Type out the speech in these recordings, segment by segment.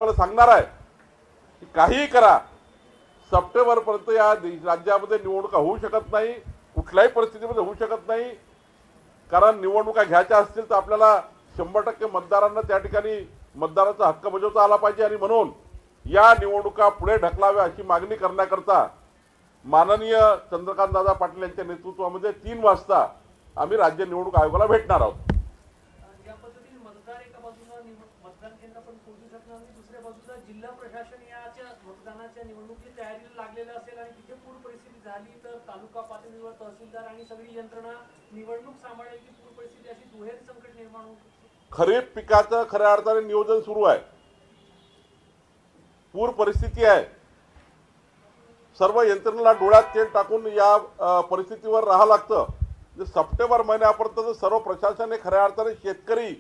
तुम्हाला सांगणार आहे की काहीही करा, सप्टेंबरपर्यंत या राज्यामध्ये निवडणुका होऊ शकत नाही, कुठल्याही परिस्थितीमध्ये होऊ शकत नाही. कारण निवडणुका घ्यायच्या असतील तर आपल्याला 100% मतदारांना त्या ठिकाणी मतदाराचा हक्क बजावता आला पाहिजे. आणि म्हणून या निवडणुका पुढे ढकलाव्या अशी मागणी करण्याकरता माननीय चंद्रकांतदादा पाटील यांच्या नेतृत्वामध्ये 3 वाजता आम्ही राज्य निवडणूक आयोगाला भेटणार आहोत. या पद्धतीने मतदार एका बाजूला मतदान केंद्र पण पोहोचू शकणार नाही, दुसऱ्या बाजूला जिल्हा प्रशासन याच्या मतदानाच्या निवडणुकीची तयारीला लागलेलं असेल आणि तिथे पूर परिस्थिती झाली तर तालुका पातळीवर तहसीलदार आणि सगळी यंत्रणा निवडणूक सांभाळायची पूर परिस्थिती अशी दुहेरी संकट निर्माण होऊ शकते. खरीप पिकाचं खऱ्या अर्थाने नियोजन सुरू आहे, पूर परिस्थिती आहे, सर्व यंत्रणेला डोळ्यात तेल टाकून या परिस्थितीवर राहावं लागतं. सप्टेंबर महिन्यापर्यंत सर्व प्रशासन हे खऱ्या अर्थाने शेतकरी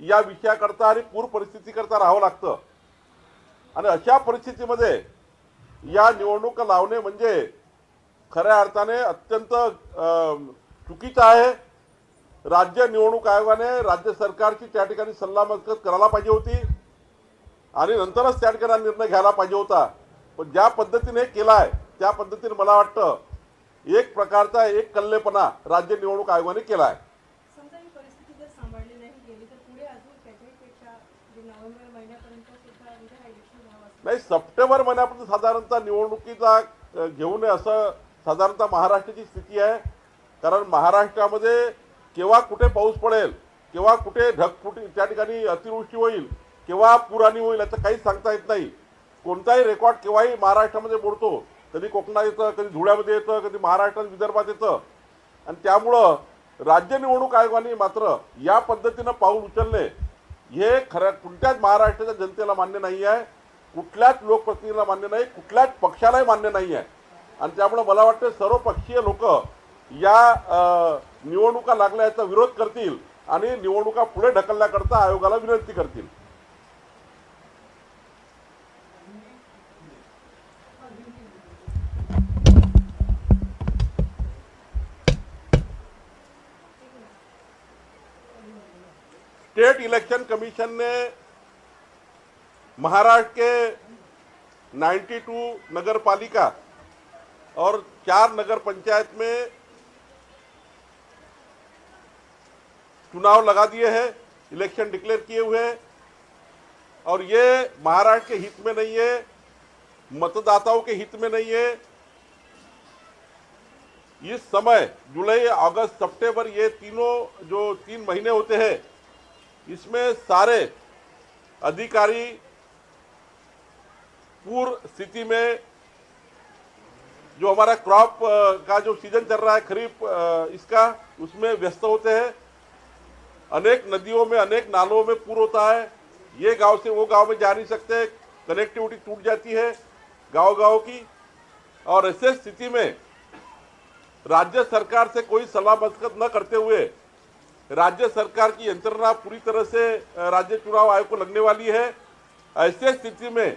या विषयाकरता आणि पूर परिस्थितीकरता राहावं लागतं. आणि अशा परिस्थितीमध्ये या निवडणुका लावणे म्हणजे खऱ्या अर्थाने अत्यंत चुकीचं आहे. राज्य निवडणूक आयोगाने राज्य सरकारची त्या ठिकाणी सल्लामसलत करायला पाहिजे होती आणि नंतरच त्या ठिकाणी निर्णय घ्यायला पाहिजे होता. पण ज्या पद्धतीने केला आहे त्या पद्धतीने मला वाटतं एक प्रकारचा एक कल्लेपणा राज्य निवडणूक आयोगाने केला आहे. समजा ही परिस्थिती जर सांभाळली नाही गेली तर पुढे अजून त्याच्यापेक्षा नोव्हेंबर महिन्यापर्यंत सुद्धा इलेक्शन व्हावं नाही, सप्टेंबर महिन्यापर्यंत साधारणतः निवडणुकीचा घेऊ नये असं साधारणतः महाराष्ट्राची स्थिती आहे. कारण महाराष्ट्रामध्ये केव्हा कुठे पाऊस पडेल, केव्हा कुठे ढगफुटी त्या ठिकाणी अतिवृष्टी होईल, केव्हा पुराणी होईल याचं काहीच सांगता येत नाही. कोणताही रेकॉर्ड केव्हाही महाराष्ट्रामध्ये मोडतो, कधी कोकणात येतं, कधी धुळ्यामध्ये येतं, कधी महाराष्ट्रात विदर्भात येतं. आणि त्यामुळं राज्य निवडणूक आयोगाने मात्र या पद्धतीनं पाऊल उचलणे हे खऱ्या कुठल्याच महाराष्ट्राच्या जनतेला मान्य नाही आहे, कुठल्याच लोकप्रतिनिधीला मान्य नाही, कुठल्याच पक्षालाही मान्य नाही आहे. आणि त्यामुळे मला वाटतं सर्वपक्षीय लोक या निवडणुका लागल्या याचा विरोध करतील आणि निवडणुका पुढे ढकलण्याकरता आयोगाला विनंती करतील. स्टेट इलेक्शन कमीशन ने महाराष्ट्र के 92 नगर पालिका और 4 नगर पंचायत में चुनाव लगा दिए हैं, इलेक्शन डिक्लेयर किए हुए हैं. और ये महाराष्ट्र के हित में नहीं है, मतदाताओं के हित में नहीं है. इस समय जुलाई, अगस्त, सितंबर ये तीनों जो 3 महीने होते हैं इसमें सारे अधिकारी पूर्व स्थिति में जो हमारा क्रॉप का जो सीजन चल रहा है खरीफ इसका, उसमें व्यस्त होते हैं. अनेक नदियों में, अनेक नालों में पूर होता है. ये गांव से वो गांव में जा नहीं सकते, कनेक्टिविटी टूट जाती है गांव की. और ऐसे स्थिति में राज्य सरकार से कोई सलाह मशवरा न करते हुए राज्य सरकार की यंत्रणा पूरी तरह से राज्य चुनाव आयोग को लगने वाली है. ऐसे स्थिति में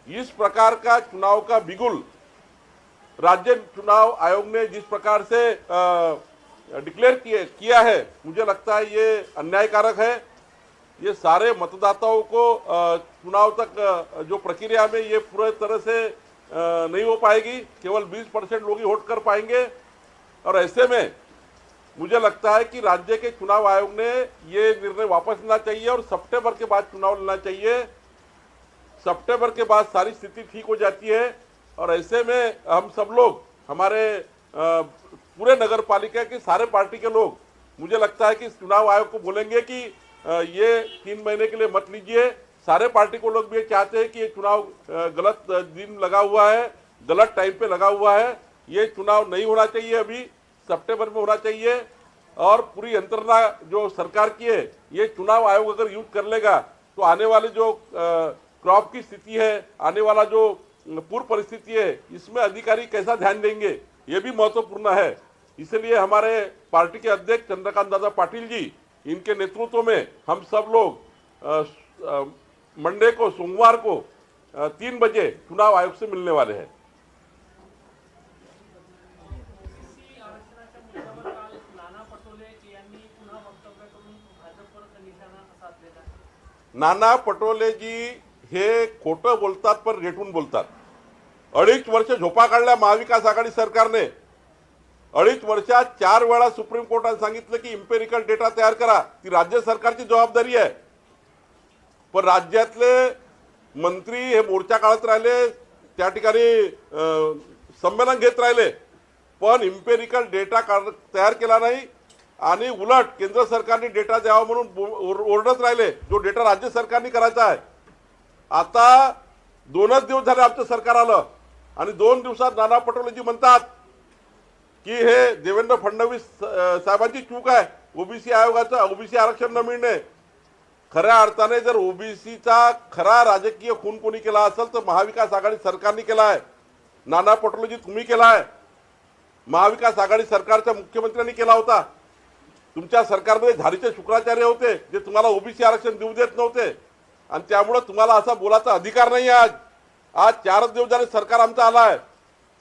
इस प्रकार का चुनाव का बिगुल राज्य चुनाव आयोग ने जिस प्रकार से डिक्लेयर किया है, मुझे लगता है ये अन्यायकारक है. ये सारे मतदाताओं को चुनाव तक जो प्रक्रिया में ये पूरे तरह से नहीं हो पाएगी, केवल 20% लोग ही वोट कर पाएंगे. और ऐसे में मुझे लगता है कि राज्य के चुनाव आयोग ने ये निर्णय वापस लेना चाहिए और सितंबर के बाद चुनाव लेना चाहिए. सितंबर के बाद सारी स्थिति ठीक हो जाती है और ऐसे में हम सब लोग, हमारे पूरे नगर पालिका के सारे पार्टी के लोग, मुझे लगता है कि चुनाव आयोग को बोलेंगे कि ये 3 महीने के लिए मत लीजिए. सारे पार्टी को लोग भी चाहते हैं कि ये चुनाव गलत दिन लगा हुआ है, गलत टाइम पे लगा हुआ है. ये चुनाव नहीं होना चाहिए, अभी सितंबर में होना चाहिए. और पूरी यंत्रणा जो सरकार की है, ये चुनाव आयोग अगर यूज कर लेगा तो आने वाले जो क्रॉप की स्थिति है, आने वाला जो पूर्व परिस्थिति है, इसमें अधिकारी कैसा ध्यान देंगे ये भी महत्वपूर्ण है. इसलिए हमारे पार्टी के अध्यक्ष चंद्रकांत दादा पाटिल जी, इनके नेतृत्व में हम सब लोग मंडे को, सोमवार को 3 बजे चुनाव आयोग से मिलने वाले हैं. नाना पटोले जी हे खोटं बोलतात पण रेटून बोलतात. 2.5 वर्ष झोपा काढल्या महाविकास आघाडी सरकारने. 2.5 वर्षात 4 वेळा सुप्रीम कोर्टाने सांगितलं की इम्पेरिकल डेटा तयार करा, ती राज्य सरकारची जबाबदारी आहे. पण राज्यातले मंत्री हे मोर्चा काढत राहिले, त्या ठिकाणी संमेलन घेत राहिले, पण इम्पेरिकल डेटा तयार केला नाही आणि उलट केंद्र सरकारने डेटा द्यावा म्हणून ओरडत राहिले, जो डेटा राज्य सरकारने करायचा आहे. आता 2च दिवस झाले आमचं सरकार आलं आणि 2 दिवसात नाना पटोलेजी म्हणतात की हे देवेंद्र फडणवीस साहेबांची चूक आहे, ओबीसी आयोगाचं ओबीसी आरक्षण न मिळणे. खऱ्या अर्थाने जर ओबीसीचा खरा राजकीय खून कोणी केला असेल तर महाविकास आघाडी सरकारने केला आहे. नाना पटोलेजी तुम्ही केला आहे, महाविकास आघाडी सरकारच्या मुख्यमंत्र्यांनी केला होता. तुमच्या सरकारमध्ये झारीचे शुक्राचार्य होते जे तुम्हाला ओबीसी आरक्षण देऊ देत नव्हते आणि त्यामुळे तुम्हाला असा बोलायचा अधिकार नाही. आज 4 दिवस झाले सरकार आमचं आलं आहे.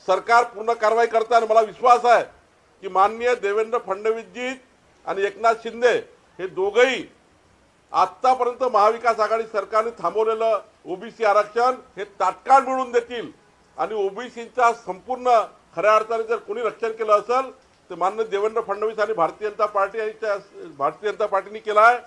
सरकार पूर्ण कारवाई करत आहे आणि मला विश्वास आहे की माननीय देवेंद्र फडणवीसजी आणि एकनाथ शिंदे हे दोघंही आतापर्यंत महाविकास आघाडी सरकारने थांबवलेलं ओबीसी आरक्षण हे तात्काळ मिळवून देतील आणि ओबीसीचा संपूर्ण खऱ्या अर्थाने जर कोणी रक्षण केलं असेल तर माननीय देवेंद्र फडणवीस आणि भारतीय जनता पार्टीने केलं आहे.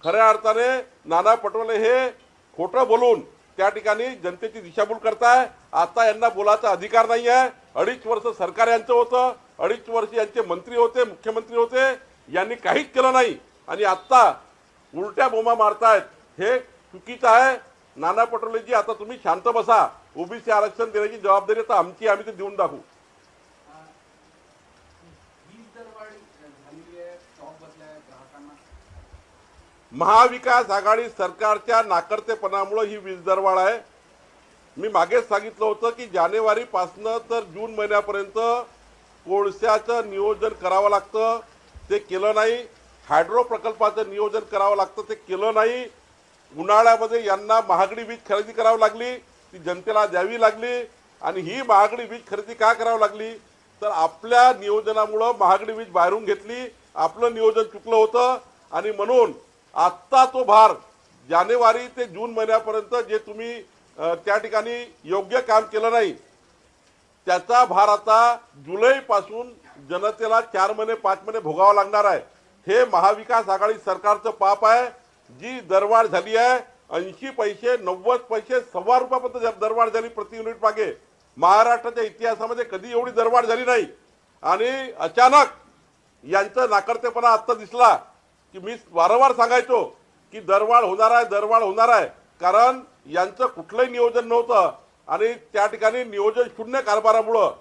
खऱ्या अर्थाने नाना पटोले हे खोटं बोलून त्या ठिकाणी जनतेची दिशाभूल करताय. आता यांना बोलायचा अधिकार नाही आहे. 2.5 वर्ष सरकार यांचं होतं, 2.5 वर्ष यांचे मंत्री होते, मुख्यमंत्री होते, यांनी काहीच केलं नाही आणि आता उलट्या बोंबा मारतायत. हे चुकीचं आहे. नाना पटोलेजी आता तुम्ही शांत बसा. ओबीसी आरक्षण देण्याची जबाबदारी आता आमची, आम्ही ते देऊन दाखवू. महाविकास आघाडी सरकारच्या नाकर्तेपणामुळे ही वीज दरवाढ आहे. मी मागेच सांगितलं होतं की जानेवारीपासनं तर जून महिन्यापर्यंत कोळशाचं नियोजन करावं लागतं, ते केलं नाही. हायड्रो प्रकल्पाचं नियोजन करावं लागतं, ते केलं नाही. उन्हाळ्यामध्ये यांना महागडी वीज खरेदी करावी लागली, ती जनतेला द्यावी लागली आणि ही महागडी वीज खरेदी का करावी लागली तर आपल्या नियोजनामुळं महागडी वीज बाहेरून घेतली. आपलं नियोजन चुकलं होतं आणि म्हणून आत्ता तो भार जानेवारी ते जून महिन्यापर्यंत जे तुम्ही त्या ठिकाणी योग्य काम केलं नाही त्याचा भार आता जुलैपासून जनतेला 4 महिने 5 महिने भोगावा लागणार आहे. हे महाविकास आघाडी सरकारचं पाप आहे. जी दरवाढ झाली आहे 80 पैसे 90 पैसे ₹1.25 दरवाढ झाली प्रति युनिट मागे. महाराष्ट्राच्या इतिहासामध्ये कधी एवढी दरवाढ झाली नाही आणि अचानक यांचं नाकर्तेपणा आत्ता दिसला की मी वारंवार सांगायचो की दरवाढ होणार आहे कारण यांचं कुठलंही नियोजन नव्हतं आणि त्या ठिकाणी नियोजन शून्य कारभारामुळं,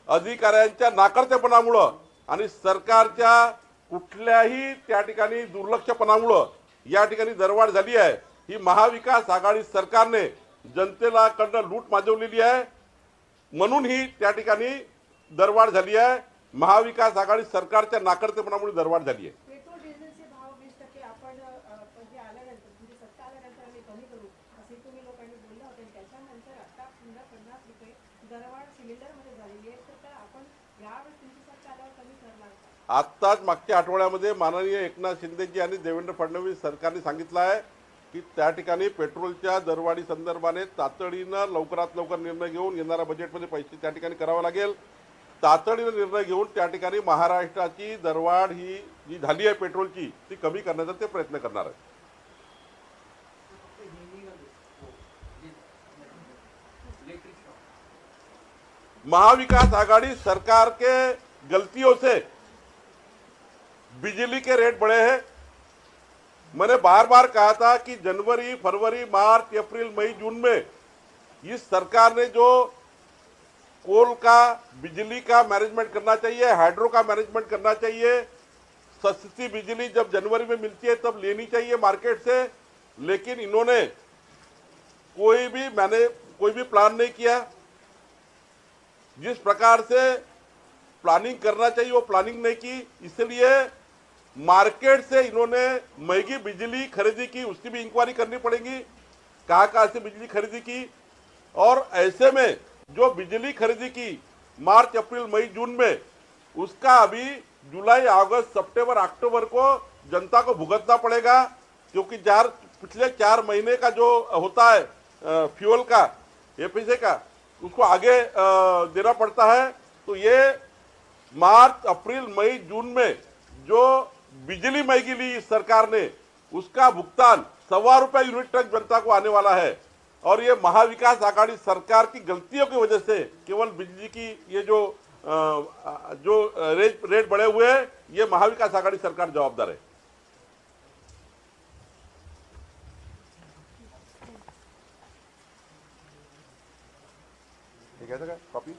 अधिकाऱ्यांच्या नाकर्तेपणामुळं आणि सरकारच्या कुठल्याही त्या ठिकाणी दुर्लक्षपणामुळं या ठिकाणी दरवाढ झाली आहे. ही महाविकास आघाडी सरकारने जनतेला कडनं लूट माजवलेली आहे म्हणून ही त्या ठिकाणी दरवाढ झाली आहे. महाविकास आघाडी सरकारच्या नाकर्तेपणामुळे दरवाढ झाली आहे. पेट्रोल डिझेलचे भाव 20% आपण जे आल्यानंतर म्हणजे सत्ता आल्यानंतर आम्ही कमी करू असे तुम्ही लोकांनी बोललं होतं. त्याच्यानंतर आता पुन्हा 50 रुपये दरवाढ सिलेंडरमध्ये झालेली आहे. तर आपण यावेळेस तुमची सत्ता आल्यावर कमी करणार का? आत्ताच मागच्या आठवड्यामध्ये माननीय एकनाथ शिंदेजी आणि देवेंद्र फडणवीस सरकारने सांगितलं आहे की त्या ठिकाणी पेट्रोलच्या दरवाढी संदर्भाने तातडीनं लवकरात लवकर निर्णय घेऊन येणाऱ्या बजेटमध्ये पैसे त्या ठिकाणी करावा लागेल. तातडीनं निर्णय घेऊन त्या ठिकाणी महाराष्ट्राची दरवाढ ही जी झाली आहे पेट्रोलची ती कमी करण्याचा ते प्रयत्न करणार आहेत. महाविकास आघाड़ी सरकार के गलतियों से बिजली के रेट बढ़े हैं. मैंने बार बार कहा था कि जनवरी, फरवरी, मार्च, अप्रैल, मई, जून में इस सरकार ने जो कोल का, बिजली का मैनेजमेंट करना चाहिए, हाइड्रो का मैनेजमेंट करना चाहिए. सस्ती बिजली जब जनवरी में मिलती है तब लेनी चाहिए मार्केट से, लेकिन इन्होंने कोई भी प्लान नहीं किया. जिस प्रकार से प्लानिंग करना चाहिए वो प्लानिंग नहीं की, इसलिए मार्केट से इन्होंने महंगी बिजली खरीदी की. उसकी भी इंक्वायरी करनी पड़ेगी कहाँ से बिजली खरीदी की. और ऐसे में जो बिजली खरीदी की मार्च, अप्रैल, मई, जून में, उसका अभी जुलाई, अगस्त, सितंबर, अक्टूबर को जनता को भुगतना पड़ेगा क्योंकि पिछले 4 महीने का जो होता है फ्यूल का, एफएसए का, उसको आगे देना पड़ता है। तो ये मार्च, अप्रैल, मई, जून में जो बिजली महंगी ली इस सरकार ने, उसका भुगतान ₹1.25 यूनिट तक जनता को आने वाला है। और ये महाविकास आघाड़ी सरकार की गलतियों की वजह से केवल बिजली की ये जो रेट बढ़े हुए हैं, ये महाविकास आघाड़ी सरकार जवाबदार है। ठीक है, कॉपी